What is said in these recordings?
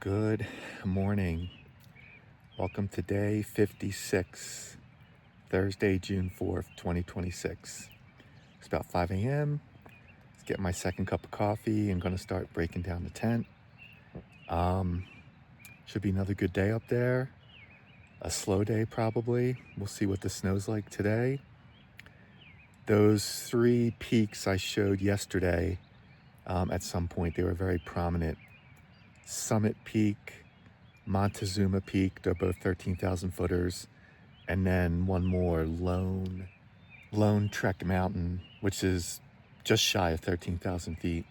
Good morning. Welcome to day 56, Thursday, June 4th, 2026. It's about 5 a.m. Let's get my second cup of coffee. I'm going to start breaking down the tent. Should be another good day up there. A slow day probably. We'll see what the snow's like today. Those three peaks I showed yesterday, at some point, they were very prominent. Summit Peak, Montezuma Peak, they're both 13,000 footers, and then one more, Lone Trek Mountain, which is just shy of 13,000 feet.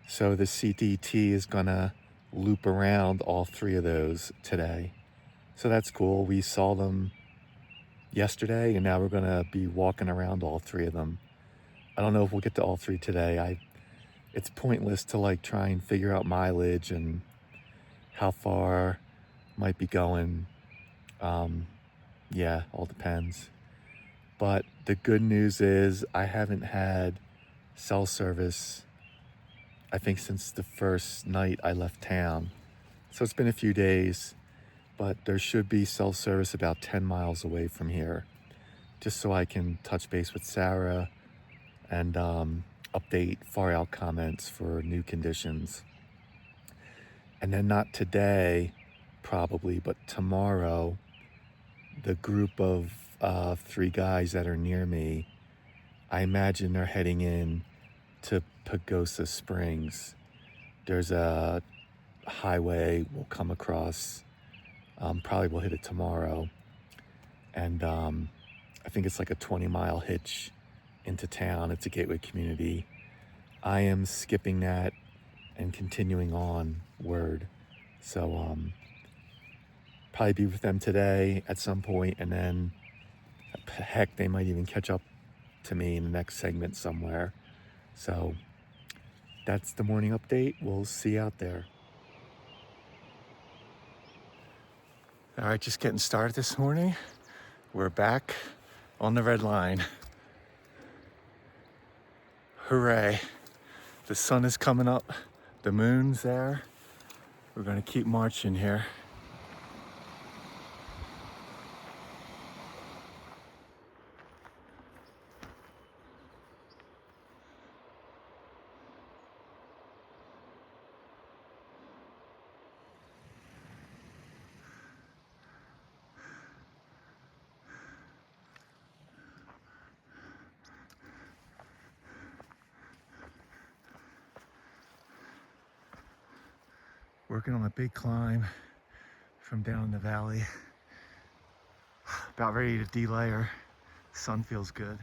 So the CDT is gonna loop around all three of those today. So that's cool. We saw them yesterday, and now we're gonna be walking around all three of them. I don't know if we'll get to all three today. It's pointless to try and figure out mileage and how far might be going. Yeah, all depends. But the good news is I haven't had cell service, I think, since the first night I left town. So it's been a few days, but there should be cell service about 10 miles away from here, just so I can touch base with Sarah and update far out comments for new conditions. And then not today, probably, but tomorrow, the group of three guys that are near me, I imagine they're heading in to Pagosa Springs. There's a highway we'll come across. Probably we'll hit it tomorrow. And I think it's like a 20-mile hitch into town. It's a gateway community. I am skipping that and continuing onward. So probably be with them today at some point, and then heck, they might even catch up to me in the next segment somewhere. So that's the morning update. We'll see you out there. All right, just getting started this morning. We're back on the red line. Hooray. The sun is coming up. The moon's there. We're gonna keep marching here. Working on a big climb from down in the valley. About ready to delayer. Sun feels good.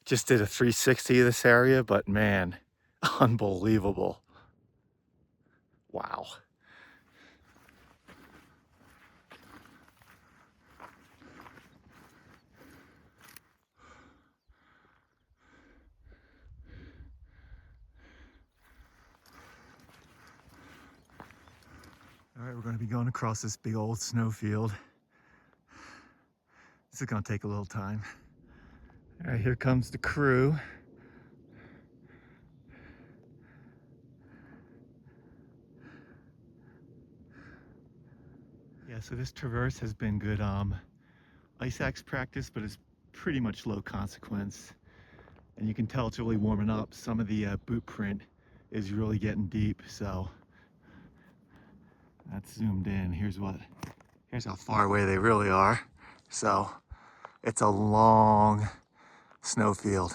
Just did a 360 of this area, but man, unbelievable. Wow. All right, we're going to be going across this big old snowfield. This is going to take a little time. All right, here comes the crew. Yeah, so this traverse has been good ice axe practice, but it's pretty much low consequence. And you can tell it's really warming up. Some of the boot print is really getting deep, so that's zoomed in. Here's how far away they really are. So it's a long snowfield.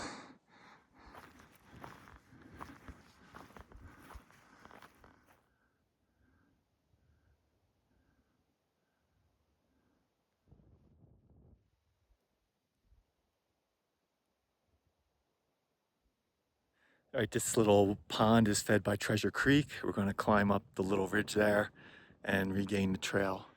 All right, this little pond is fed by Treasure Creek. We're going to climb up the little ridge there and regain the trail.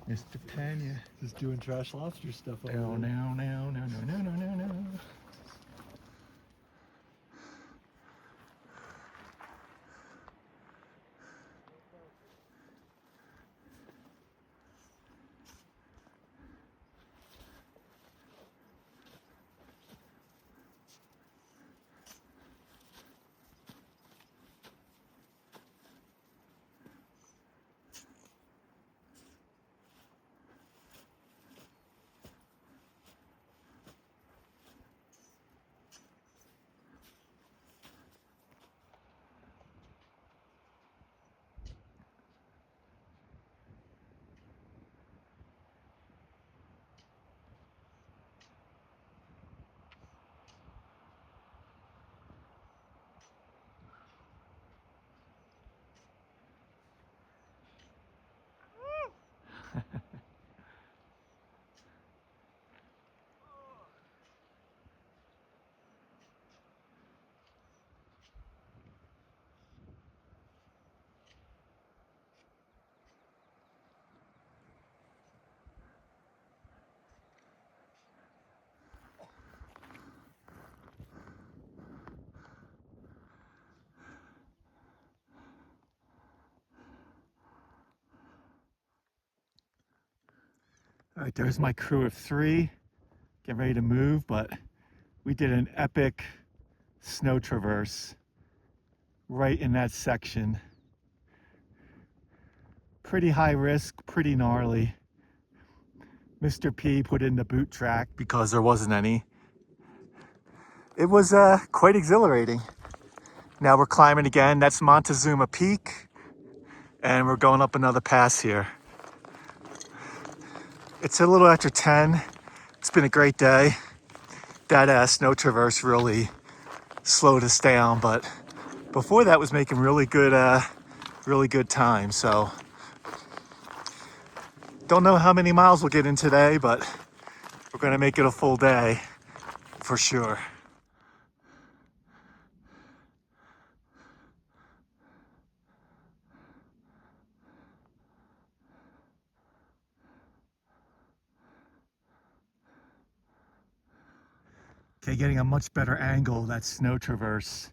Mr. Pena. Just doing trash lobster stuff over No, there. no. All right, there's my crew of 3. Get ready to move, but we did an epic snow traverse right in that section. Pretty high risk, pretty gnarly. Mr. P put in the boot track because there wasn't any. It was quite exhilarating. Now we're climbing again. That's Montezuma Peak, and we're going up another pass here. It's a little after 10. It's been a great day. That snow traverse really slowed us down, but before that was making really good time. So don't know how many miles we'll get in today, but we're gonna make it a full day for sure. Okay, getting a much better angle of that snow traverse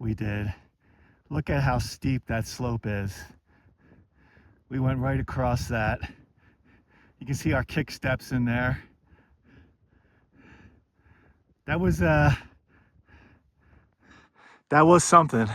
we did. Look at how steep that slope is. We went right across that. You can see our kick steps in there. That was something.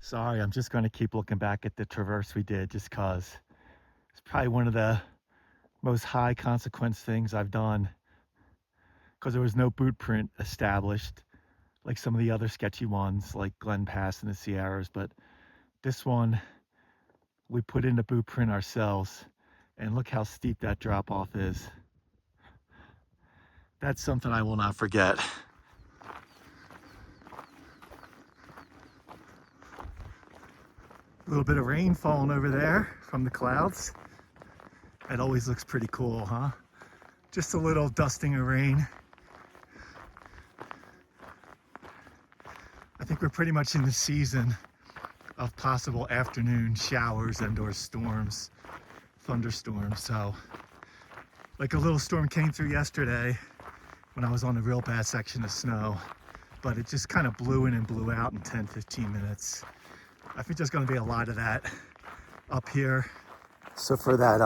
Sorry, I'm just going to keep looking back at the traverse we did just because it's probably one of the most high consequence things I've done, because there was no boot print established like some of the other sketchy ones like Glen Pass and the Sierras, but this one we put in the boot print ourselves, and look how steep that drop off is. That's something I will not forget. A little bit of rain falling over there from the clouds. It always looks pretty cool, huh? Just a little dusting of rain. I think we're pretty much in the season of possible afternoon showers and or storms, thunderstorms. So like a little storm came through yesterday when I was on a real bad section of snow, but it just kind of blew in and blew out in 10-15 minutes. I think there's going to be a lot of that up here. So for that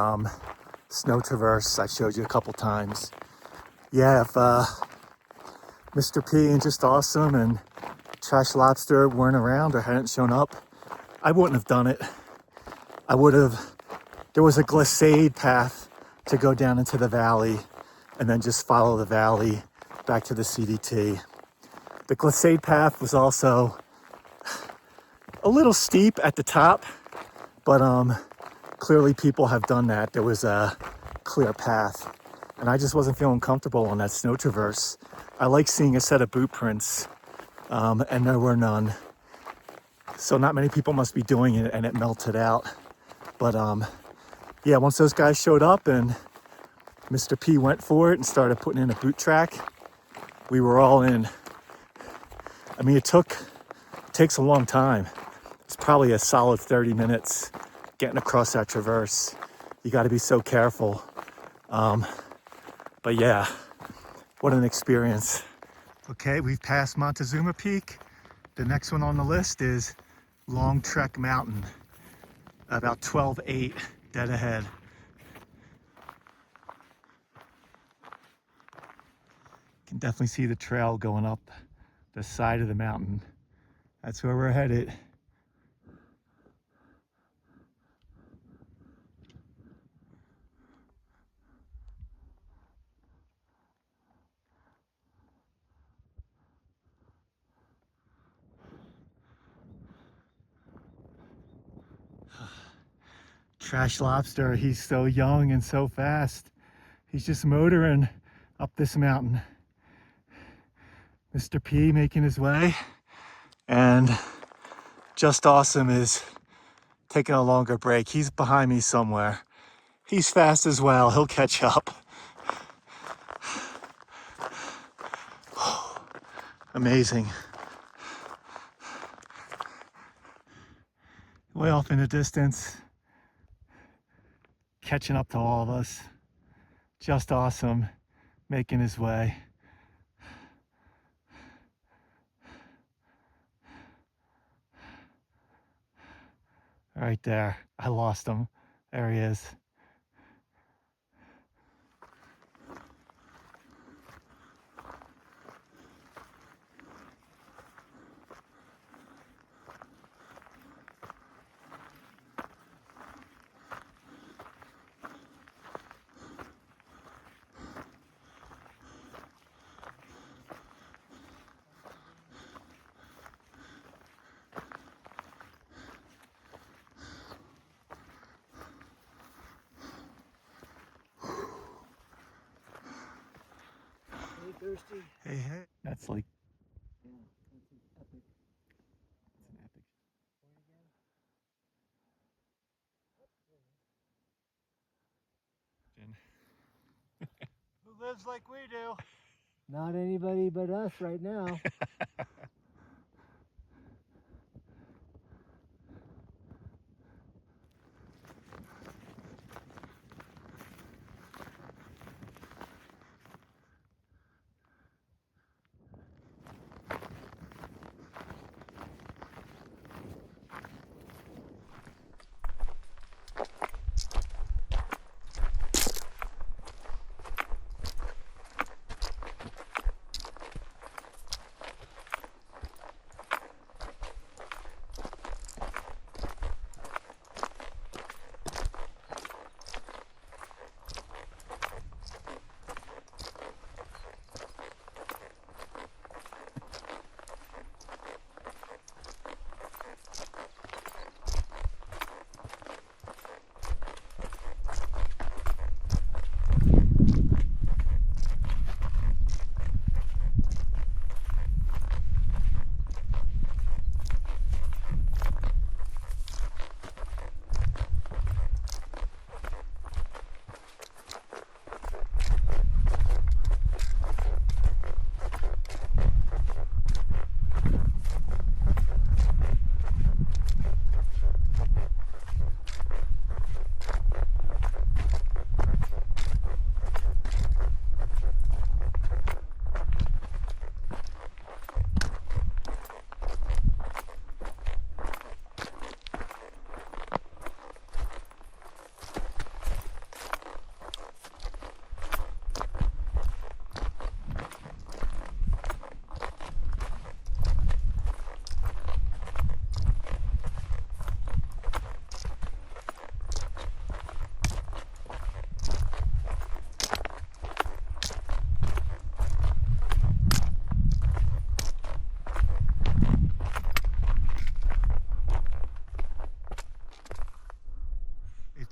snow traverse I showed you a couple times, yeah, if Mr. P and Just Awesome and Trash Lobster weren't around or hadn't shown up, I wouldn't have done it. I would have, there was a glissade path to go down into the valley and then just follow the valley back to the CDT. The glissade path was also a little steep at the top, but clearly people have done that. There was a clear path, and I just wasn't feeling comfortable on that snow traverse. I like seeing a set of boot prints, and there were none. So not many people must be doing it, and it melted out. But yeah, once those guys showed up and Mr. P went for it and started putting in a boot track, we were all in. I mean, it takes a long time. It's probably a solid 30 minutes getting across that traverse. You got to be so careful. But yeah, what an experience. Okay, we've passed Montezuma Peak. The next one on the list is Long Trek Mountain, about 12.8 dead ahead. You can definitely see the trail going up the side of the mountain. That's where we're headed. Trash Lobster, he's so young and so fast. He's just motoring up this mountain. Mr. P making his way, and Just Awesome is taking a longer break. He's behind me somewhere. He's fast as well. He'll catch up. Amazing. Way off in the distance, catching up to all of us. Just Awesome making his way. Right there, I lost him. There he is. Thirsty. Hey, hey. That's like, Yeah, that's an epic. it's an epic. Who lives like we do? Not anybody but us right now.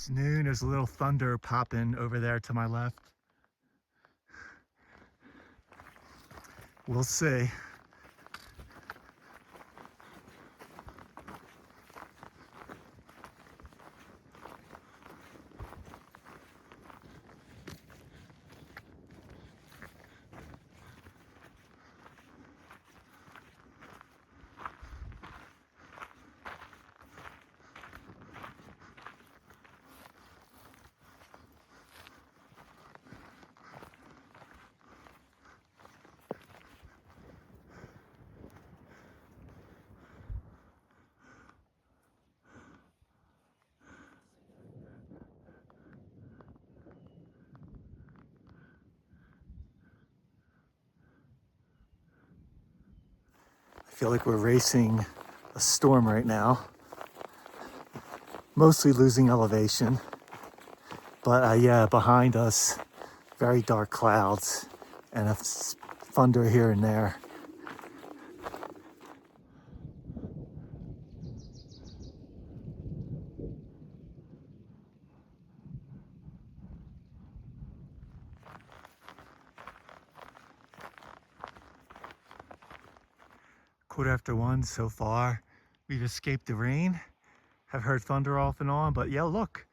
It's noon. There's a little thunder popping over there to my left. We'll see. I feel like we're racing a storm right now. Mostly losing elevation. But yeah, behind us, very dark clouds and a thunder here and there. Quarter after 1 so far. We've escaped the rain. Have heard thunder off and on, but yeah, look,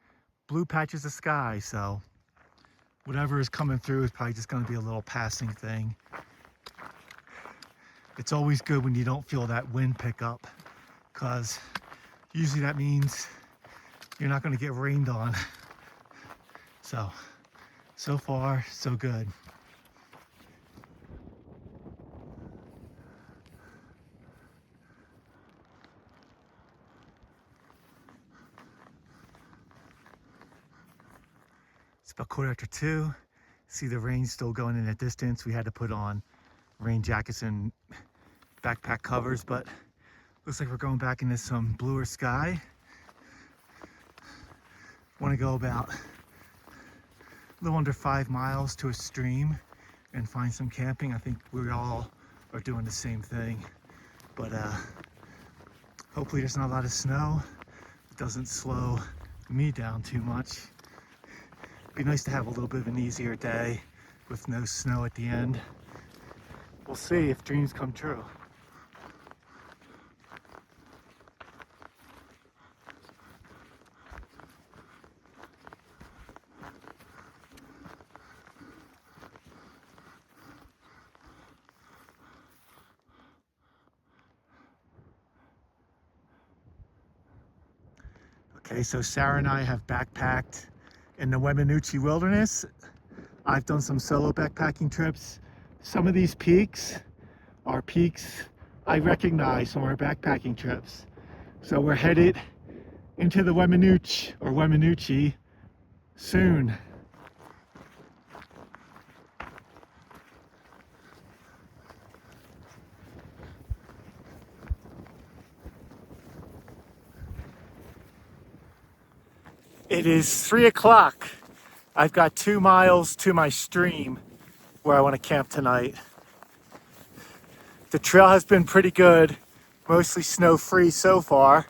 blue patches of sky. So whatever is coming through is probably just going to be a little passing thing. It's always good when you don't feel that wind pick up, because usually that means you're not going to get rained on. So far, so good. It's about quarter after 2. See the rain still going in the distance. We had to put on rain jackets and backpack covers, but looks like we're going back into some bluer sky. Want to go about a little under 5 miles to a stream and find some camping. I think we all are doing the same thing, but hopefully there's not a lot of snow. It doesn't slow me down too much. Be nice to have a little bit of an easier day with no snow at the end. We'll see if dreams come true. Okay, so Sarah and I have backpacked in the Weminuche Wilderness. I've done some solo backpacking trips. Some of these peaks are peaks I recognize from our backpacking trips. So we're headed into the Weminuche soon. It is 3 o'clock. I've got 2 miles to my stream where I want to camp tonight. The trail has been pretty good, mostly snow-free so far.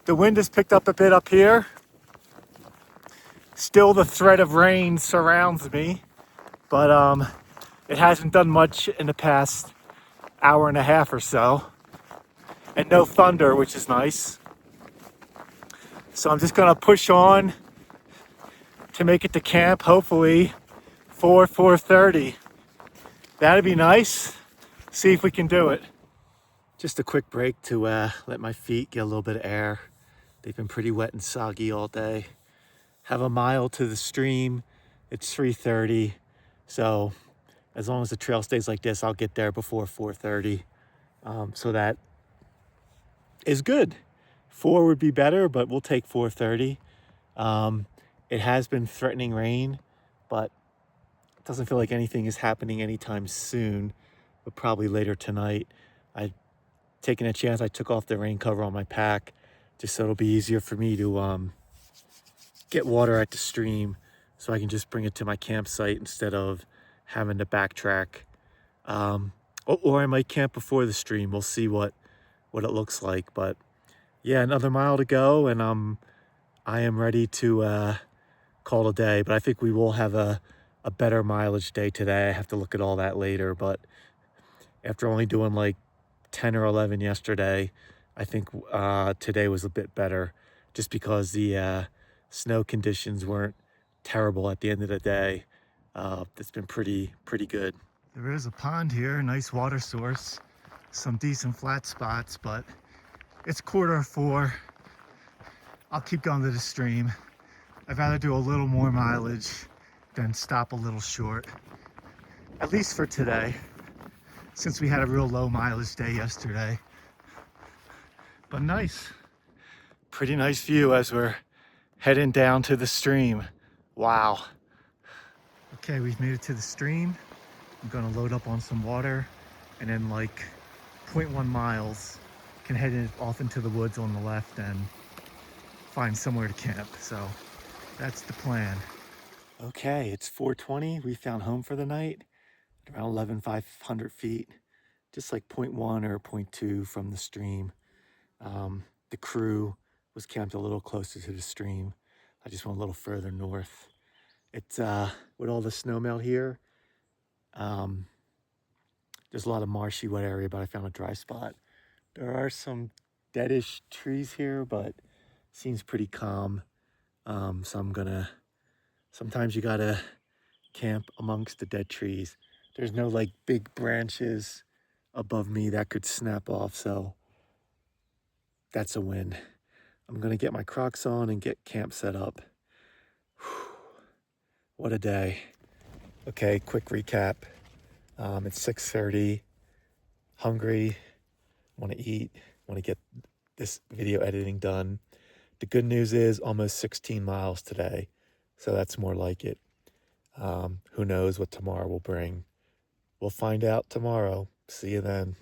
The wind has picked up a bit up here. Still the threat of rain surrounds me, but it hasn't done much in the past hour and a half or so. And no thunder, which is nice. So I'm just gonna push on to make it to camp, hopefully 4:30. That'd be nice. See if we can do it. Just a quick break to let my feet get a little bit of air. They've been pretty wet and soggy all day. Have a mile to the stream. It's 3:30. So as long as the trail stays like this, I'll get there before 4:30. So that is good. 4 would be better, but we'll take 4:30. It has been threatening rain, but it doesn't feel like anything is happening anytime soon, but probably later tonight. I've taken a chance. I took off the rain cover on my pack just so it'll be easier for me to get water at the stream so I can just bring it to my campsite instead of having to backtrack. Or I might camp before the stream. We'll see what it looks like, but yeah, another mile to go, and I'm I am ready to call it a day, but I think we will have a better mileage day today. I have to look at all that later, but after only doing like 10 or 11 yesterday, I think today was a bit better just because the snow conditions weren't terrible at the end of the day. It's been pretty good. There is a pond here, a nice water source, some decent flat spots, but it's 4:15. I'll keep going to the stream. I'd rather do a little more mileage than stop a little short, at least for today, since we had a real low mileage day yesterday. But nice, pretty nice view as we're heading down to the stream. Wow. Okay, we've made it to the stream. I'm gonna load up on some water and then like 0.1 miles can head off into the woods on the left and find somewhere to camp. So that's the plan. Okay, it's 4:20. We found home for the night at around 11,500 feet, just like 0.1 or 0.2 from the stream. The crew was camped a little closer to the stream. I just went a little further north. It's with all the snow melt here, there's a lot of marshy wet area, but I found a dry spot. There are some deadish trees here, but seems pretty calm. So sometimes you gotta camp amongst the dead trees. There's no like big branches above me that could snap off, so that's a win. I'm gonna get my Crocs on and get camp set up. Whew. What a day. Okay, quick recap. It's 6:30, hungry, wanna eat, wanna get this video editing done. The good news is almost 16 miles today, so that's more like it. Who knows what tomorrow will bring. We'll find out tomorrow. See you then.